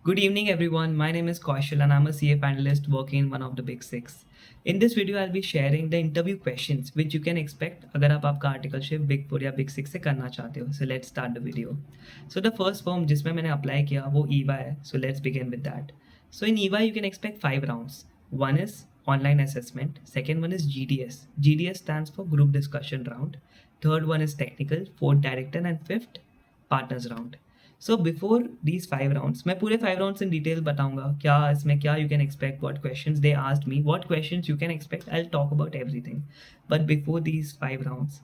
Good evening, everyone. My name is Kaushal, and I'm a CA panelist working in one of the big six. In this video, I'll be sharing the interview questions which you can expect अगर आप आपका articleship big four या big six से करना चाहते हो. So let's start the video. So the first firm जिसमें मैंने अप्लाई किया वो EVA है. So let's begin with that. So in EVA you can expect 5 rounds. One is online assessment. Second one is GDS. GDS stands for group discussion round. Third one is technical. Fourth director and fifth partners round. So before these 5 rounds मैं पूरे 5 rounds in detail बताऊंगा क्या इसमें क्या you can expect what questions they asked me what questions you can expect I will talk about everything but before these 5 rounds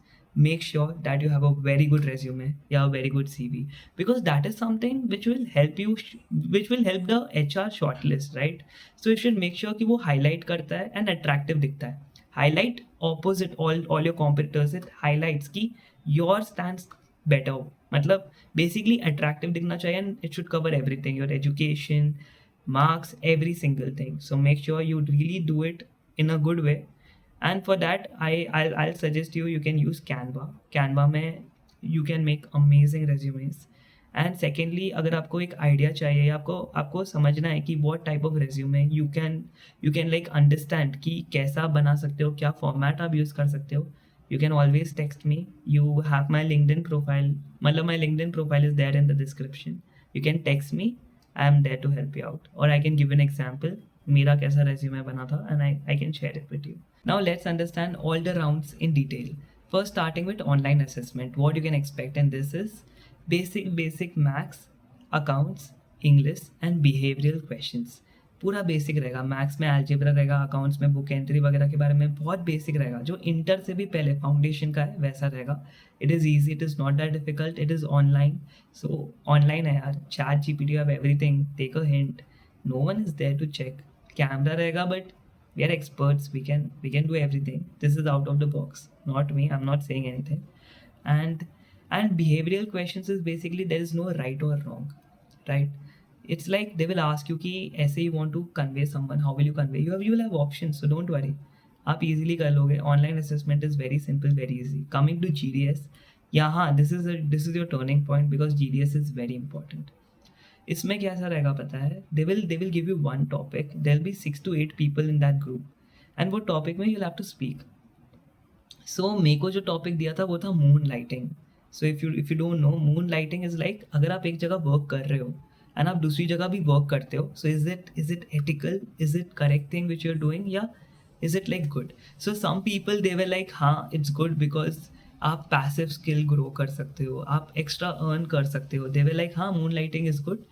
make sure that you have a very good resume, yeah, a very good CV, because that is something which will help you, which will help the HR shortlist, right? So you should make sure कि वो highlight करता है and attractive दिखता है. Highlight opposite all your competitors, it highlights कि your stands better. मतलब basically attractive दिखना चाहिए and it should cover everything, your education, marks, every single thing. So make sure you really do it in a good way. And for that I'll suggest you can use Canva में you can make amazing resumes. And secondly अगर आपको एक idea चाहिए आपको आपको समझना है कि what type of resume you can like understand कि कैसा बना सकते हो, क्या फॉर्मेट आप यूज़ कर सकते हो, you can always text me. You have my LinkedIn profile, मतलब my LinkedIn profile is there in the description. You can text me. I am there to help you out, or I can give an example मेरा कैसा resume बना था and I can share it with you. Now let's understand all the rounds in detail. First, starting with online assessment, what you can expect in this is basic maths, accounts, English and behavioral questions. पूरा basic रहेगा. Maths में algebra रहेगा, accounts में book entry वगैरह के बारे में बहुत बेसिक रहेगा, जो इंटर से भी पहले फाउंडेशन का है वैसा रहेगा. It is easy, it is not that difficult, it is online. So online है यार, chat GPT, have everything, take a hint. No one is there to check. Camera रहेगा but we are experts, we can do everything. This is out of the box, not me, I'm not saying anything. And behavioral questions is basically there is no right or wrong, right? It's like they will ask you कि ऐसे you want to convey someone, how will you convey, you will have options, so don't worry, आप easily कर लोगे. Online assessment is very simple, very easy. Coming to GDS, yeah, हाँ, this is your turning point because GDS is very important. इसमें कैसा रहेगा पता है, they will give you one topic, there will be 6 to 8 people in that group and वो topic में you have to speak. So मेरे को जो टॉपिक दिया था वो था moonlighting. So if you don't know, moonlighting is like अगर आप एक जगह वर्क कर रहे हो एंड आप दूसरी जगह भी वर्क करते हो, so is it ethical, is it correct thing which you are doing, या is it like good. So some people they were like हाँ इट्स गुड बिकॉज आप पैसिव स्किल ग्रो कर सकते हो, आप एक्स्ट्रा अर्न कर सकते हो. दे वर लाइक हाँ moonlighting is good.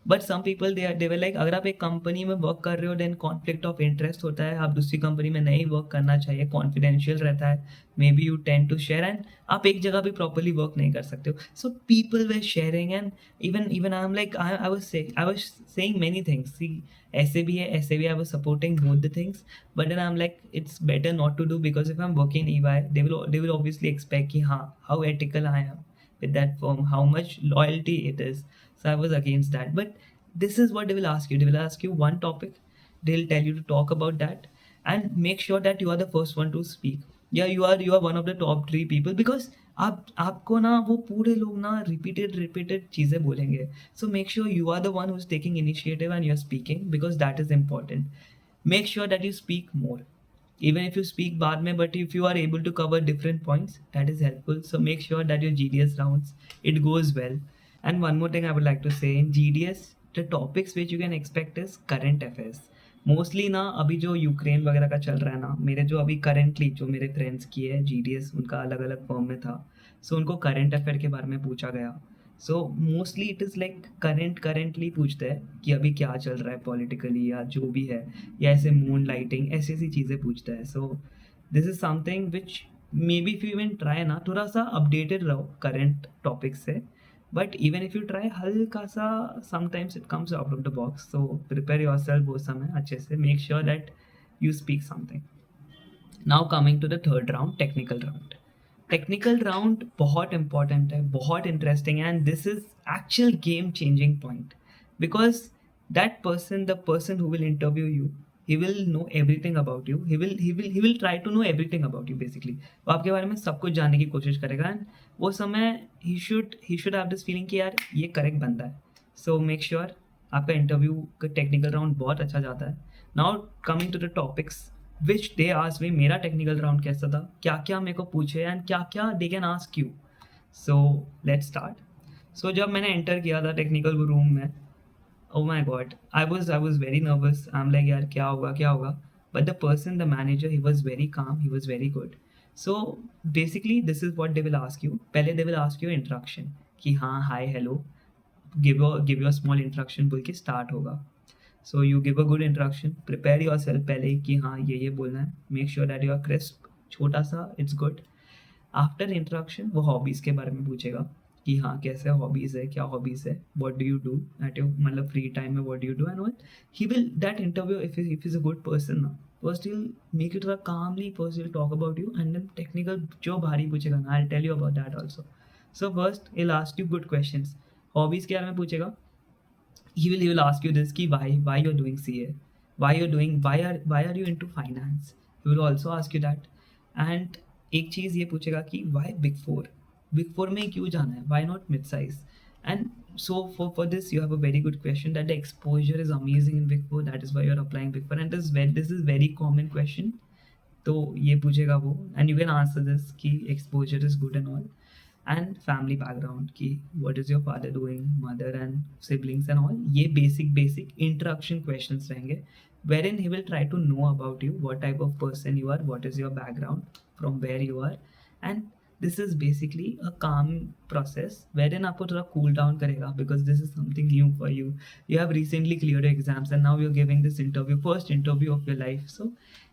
But some people they were like अगर आप एक कंपनी में वर्क कर रहे हो देन कॉन्फ्लिक्ट ऑफ इंटरेस्ट होता है, आप दूसरी कंपनी में नहीं वर्क करना चाहिए, कॉन्फिडेंशियल रहता है, maybe you tend to share and आप एक जगह भी प्रॉपरली वर्क नहीं कर सकते हो. So people were sharing and even I am like I was saying many things. See ऐसे भी है ऐसे भी, I was supporting both the things, but then I am like it's better not to do because if I am working in EY they will obviously expect कि हाँ how ethical I am with that firm, how much loyalty it is. So I was against that. But this is what they will ask you. They will ask you one topic, they'll tell you to talk about that and make sure that you are the first one to speak. Yeah, you are one of the top 3 people because आपको ना वो पूरे लोग ना repeated चीज़ें बोलेंगे. So make sure you are the one who's taking initiative and you're speaking because that is important. Make sure that you speak more. Even if you speak बाद में, but if you are able to cover different points, that is helpful. So make sure that your GDS rounds, it goes well. And one more thing I would like to say, in GDS, the topics which you can expect is current affairs. Mostly ना अभी जो Ukraine वगैरह का चल रहा है ना, मेरे जो अभी करेंटली जो मेरे फ्रेंड्स की है GDS, उनका अलग अलग फॉर्म में था, सो उनको करंट अफेयर के बारे में पूछा गया. So mostly it is like currently पूछते हैं कि अभी क्या चल रहा है पॉलिटिकली या जो भी है, या ऐसे मून लाइटिंग ऐसी ऐसी चीज़ें पूछता है. So this is something which may be if you even try ना, थोड़ा सा अपडेटेड रहो करंट टॉपिक से. But even if you try हल्का सा, sometimes it comes out of the box. So prepare yourself वो समय अच्छे से, make sure that you speak something. Now coming to the third round, technical round. Technical round बहुत important है, बहुत interesting है and this is actual game changing point because that person, the person who will interview you, he will know everything about you, he will try to know everything about you basically. वो आपके बारे में सब कुछ जानने की कोशिश करेगा एंड वो समय he should have this feeling कि यार ये करेक्ट बंदा है. So make sure आपका इंटरव्यू का टेक्निकल राउंड बहुत अच्छा जाता है. Now coming to the topics which they asked me, मेरा टेक्निकल राउंड कैसा था, क्या क्या मेरे को पूछे एंड क्या क्या they can ask you. So let's start. So जब मैंने एंटर किया था टेक्निकल रूम में, oh my god, I was very nervous. I'm like यार क्या होगा. But the person, the manager, he was very calm, he was very good. So basically this is what they will ask you. पहले they will ask you introduction कि हाँ hi hello, give your small introduction बोल के start होगा. So you give a good introduction, prepare yourself पहले कि हाँ ये बोलना है, make sure that you are crisp, छोटा सा, it's good. आफ्टर इंट्रोडक्शन वो हॉबीज़ के बारे में पूछेगा कि हाँ कैसे हॉबीज़ है, क्या हॉबीज़ है, what do you do at your मतलब फ्री टाइम में, what do you do and all. He will that interview if is a good person ना, first he will make it calmly, first will talk about you and then technical जो भारी पूछेगा ना, I tell you about that also. So first will ask you good questions. Hobbies के बारे में पूछेगा. He will ask you this कि why you're doing CA, why are you into finance. He will also ask you that. And एक चीज़ ये पूछेगा कि why big four में क्यों जाना है, why not mid size. And so for this you have a very good question that the exposure is amazing in big four, that is why you're applying big four. And this is very common question. तो ये पूछेगा वो, and you can answer this कि exposure is good and all. And family background की what is your father doing, mother and siblings and all. ये basic introduction questions रहेंगे wherein he will try to know about you, what type of person you are, what is your background, from where you are. And this is basically a calm process wherein आपको थोड़ा cool down करेगा because this is something new for you. You have recently clear exams and now you are giving this interview, first interview of your life. So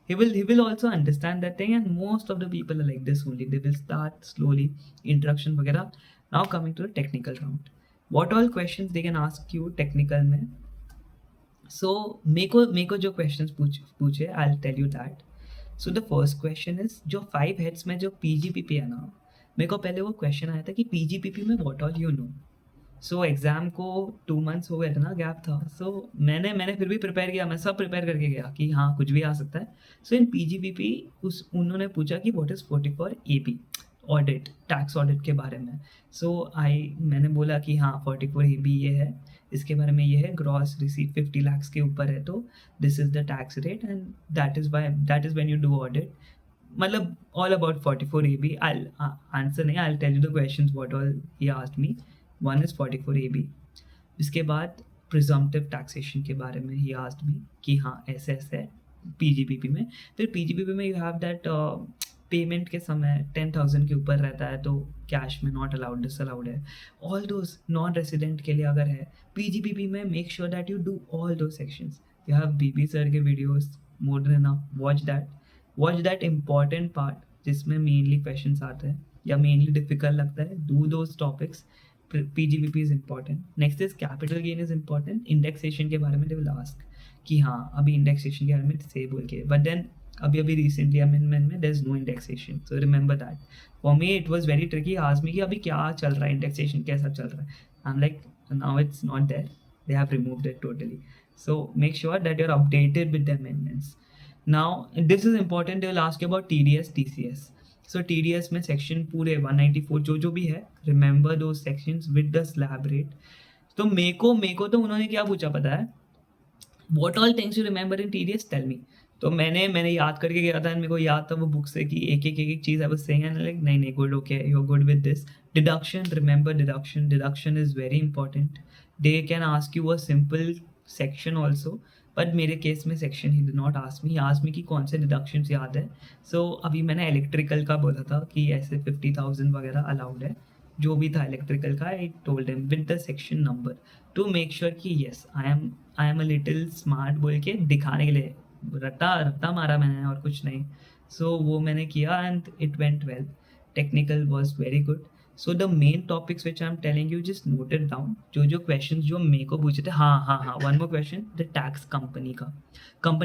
he will also understand that thing, and most of the people are like this only. They will start slowly introduction वगैरह. Now coming to the technical round, what all questions they can ask you technical में. So मेरे को जो questions पूछे I'll tell you that. So the first question is जो 5 heads में जो PGPP है ना, मेरे को पहले वो question आया था कि PGPP में what all you know. So exam को 2 मंथ्स हो गए थे ना, गैप था. सो मैंने फिर भी प्रिपेयर किया, मैं सब प्रिपेयर करके गया कि हाँ कुछ भी आ सकता है. सो इन पीजीपीपी उन्होंने पूछा कि what is 44 AB audit, tax audit के बारे में. सो मैंने बोला कि हाँ 44 एबी ये है, इसके बारे में ये है, ग्रॉस रिसीट 50 lakhs के ऊपर है तो this is the tax rate and that is when you do audit. मतलब all about 44 AB. I answer नहीं, I tell you the questions what all he asked me. One is 44 AB. इसके बाद presumptive taxation के बारे में ही asked मी कि हाँ ऐसे ऐसे है पीजीपीपी में. फिर पीजीपीपी में यू हैव दैट पेमेंट के समय 10,000 के ऊपर रहता है तो कैश में नॉट अलाउड, डिस अलाउड है. ऑल दोज नॉन रेसिडेंट के लिए अगर है पीजीपीपी में, make sure that you do all दो sections. You have BB sir के videos more than enough. Watch that important part जिसमें मेनली क्वेश्चंस आते हैं या मेनली डिफिकल्ट लगता है. Do those topics. PGBP is important. Next is capital gain is important. Indexation के बारे में they will ask कि हाँ अभी indexation के बारे में से बोल के, but then अभी recently amendment में there is no indexation, so remember that. For me it was very tricky. Ask me कि अभी क्या चल रहा है, indexation कैसा चल रहा है. I'm like now it's not there. They have removed it totally. So make sure that you're updated with the amendments. Now this is important. They will ask you about TDS, TCS. So TDS में section पूरे 194 जो भी है, remember दो sections with the slab rate. तो मेको तो उन्होंने क्या पूछा पता है, what all things you remember in TDS tell me. तो मैंने याद करके गया था, मेरे को याद था वो बुक से कि एक चीज़ I was saying and like नहीं good, okay you are good with this. Deduction, remember deduction is very important. They can ask you a simple section also, but मेरे केस में section he did not ask me कि कौन से deductions याद है. सो अभी मैंने इलेक्ट्रिकल का बोला था कि ऐसे 50,000 वगैरह अलाउड है, जो भी था इलेक्ट्रिकल का. I told him with the section number to make sure कि yes I am a little smart बोल के दिखाने के लिए. रट्टा मारा मैंने और कुछ नहीं. सो वो मैंने किया and it went well. Technical was very good. So the main topics which I am telling you, just note it down. जो क्वेश्चन जो मेरे को पूछे थे, हाँ one more question, the tax company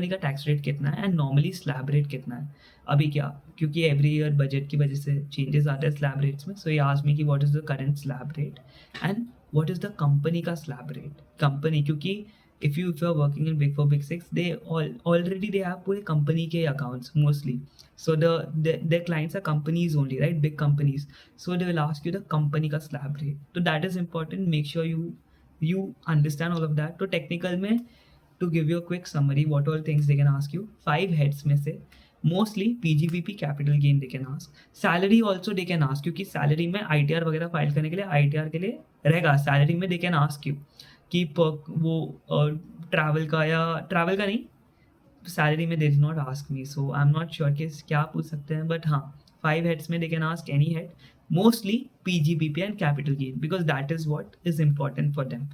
का टैक्स रेट कितना है एंड नॉर्मली स्लैब रेट कितना है. अभी क्या, क्योंकि एवरी ईयर बजट की वजह से चेंजेस आते हैं स्लैब रेट्स में. सो ये आस्क मी कि what is the current slab rate and what is the company का स्लैब रेट. कंपनी, क्योंकि if you are working in big 4 big 6, they already they have पूरे company के accounts mostly. So their clients are companies only, right, big companies. So they will ask you the company का slab rate. So that is important. Make sure you you understand all of that. तो technical में to give you a quick summary what all things they can ask you, 5 heads में से mostly PGBP capital gain they can ask, salary also they can ask, क्योंकि salary में ITR वगैरह file करने के लिए आईटीआर के लिए रहेगा, सैलरी में दे कैन आस्क यू कि वो ट्रैवल का या ट्रैवल का नहीं, सैलरी में they did not ask me, so I am not sure कि क्या पूछ सकते हैं, बट हाँ 5 heads में दे can ask any head, mostly PGBP and capital gain, because that is what is important for them.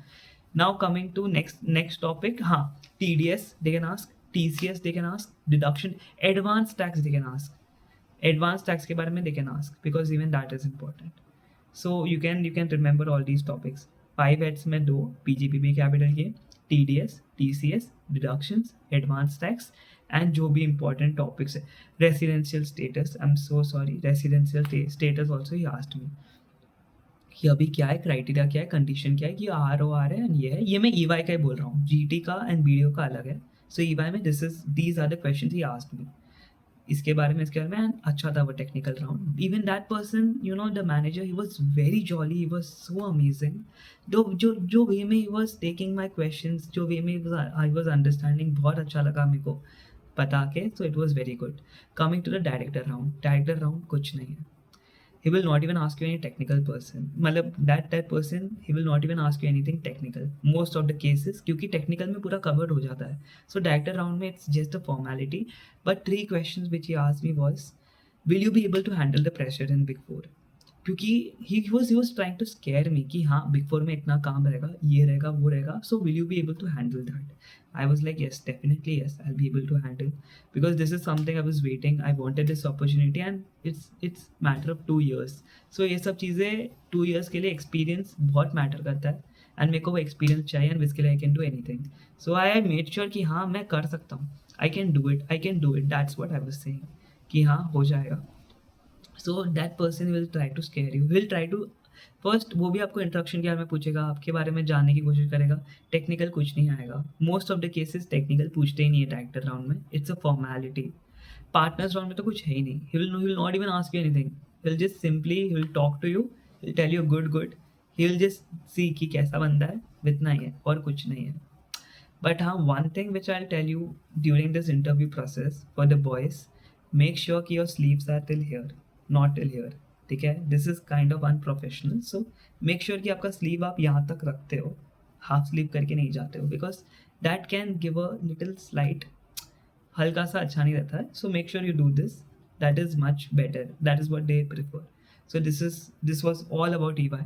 Now coming to next topic, हाँ TDS they can ask, TCS they can ask, deduction, advanced tax they can ask, advanced tax के बारे में they can ask, because even that is important. So you can remember all these topics. 5 heads में 2, PGPP capital gain, TDS, TCS, deductions, advanced tax, and जो भी important topics है, residential status, I'm so sorry, residential status also he asked me कि अभी क्या है, criteria क्या है, कंडीशन क्या है, कि आर ओ आर है एंड ये है, ये मैं ईवाई का ही बोल रहा हूँ, जीटी का एंड बीडीओ का अलग है. सो ईवाई में these are the questions he asked me. इसके बारे में and अच्छा था वो technical round. Even that person, you know, the manager, he was very jolly, he was so amazing. जो वे में he was taking my questions, जो way में आई वाज अंडरस्टैंडिंग, बहुत अच्छा लगा मेरे को बता के. So it was very good. Coming to the director round कुछ नहीं है. He will not even ask you any technical person, मतलब that person he will not even ask you anything technical most of the cases, क्योंकि technical में पूरा covered हो जाता है. So director round में it's just a formality. But 3 questions which he asked me was, will you be able to handle the pressure in Big Four? क्योंकि he was trying to scare me कि हाँ Big Four में इतना काम रहेगा, ये रहेगा, वो रहेगा, so will you be able to handle that? I was like, yes, definitely yes, I'll be able to handle, because this is something I was waiting, I wanted this opportunity, and it's matter of 2 years. So ये सब चीज़ें 2 years के लिए experience बहुत matter करता है, and मेरे को वो experience चाहिए, and इसके लिए I can do anything. So I made sure कि हाँ मैं कर सकता हूँ, I can do it, that's what I was saying, कि हाँ हो जाएगा. So that person will try to scare you, will try to first, वो भी आपको इंट्रोडक्शन के बारे में पूछेगा, आपके बारे में जानने की कोशिश करेगा. टेक्निकल कुछ नहीं आएगा, most of the cases technical पूछते ही नहीं है डायरेक्टर राउंड में, it's a formality. Partners round में तो कुछ है ही नहीं, he will not even ask you anything, he will just simply he will talk to you, he will tell you good, he will just see कि कैसा बंदा है, इतना ही है और कुछ नहीं है. But one thing which I'll tell you during this interview process for the boys, make sure कि your sleeves are till here, not till here. ठीक है, this is kind of unprofessional, so make sure कि आपका sleeve आप यहाँ तक रखते हो, half sleeve करके नहीं जाते हो, because that can give a little slight, हल्का सा अच्छा नहीं रहता है. So make sure you do this, that is much better, that is what they prefer. So this was all about EY.